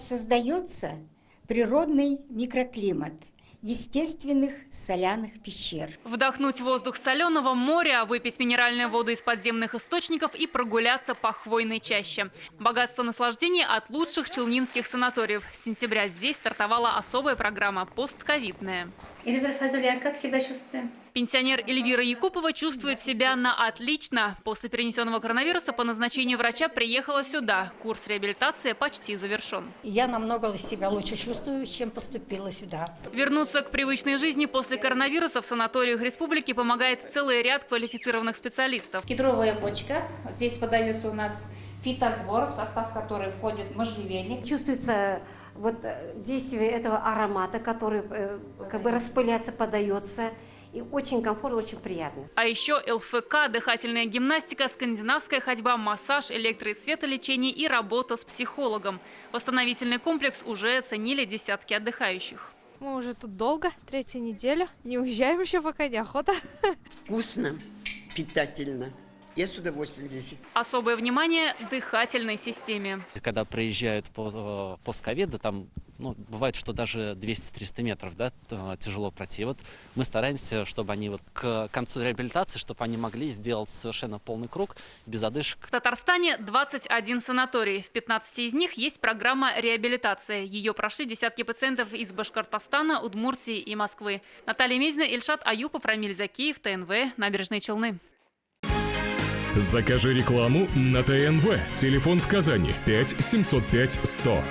Создается природный микроклимат естественных соляных пещер. Вдохнуть воздух соленого моря, выпить минеральную воду из подземных источников и прогуляться по хвойной чаще. Богатство наслаждений от лучших челнинских санаториев. С сентября здесь стартовала особая программа «Постковидная». Эльвира Фазулиан, как себя чувствуем? Пенсионер Эльвира Якупова чувствует себя на отлично. После перенесенного коронавируса по назначению врача приехала сюда. Курс реабилитации почти завершен. Я намного себя лучше чувствую, чем поступила сюда. Вернуться к привычной жизни после коронавируса в санаториях республики помогает целый ряд квалифицированных специалистов. Кедровая почка. Вот здесь подается у нас фитосбор, в состав которой входит можжевельник. Чувствуется вот действие этого аромата, который как бы распыляться подается. И очень комфортно, очень приятно. А еще ЛФК, дыхательная гимнастика, скандинавская ходьба, массаж, электро- и светолечение и работа с психологом. Восстановительный комплекс уже оценили десятки отдыхающих. Мы уже тут долго, третью неделю. Не уезжаем еще, пока неохота. Вкусно, питательно. Я с удовольствием здесь. Особое внимание дыхательной системе. Когда приезжают постковида, там бывает, что даже 200-300 метров, да, тяжело пройти. Вот мы стараемся, чтобы они вот к концу реабилитации, чтобы они могли сделать совершенно полный круг без одышек. В Татарстане 21 санаторий. В 15 из них есть программа реабилитации. Ее прошли десятки пациентов из Башкортостана, Удмуртии и Москвы. Наталья Мезина, Ильшат Аюпов, Рамиль Закиев, ТНВ, Набережные Челны. Закажи рекламу на ТНВ. Телефон в Казани 5 705 100.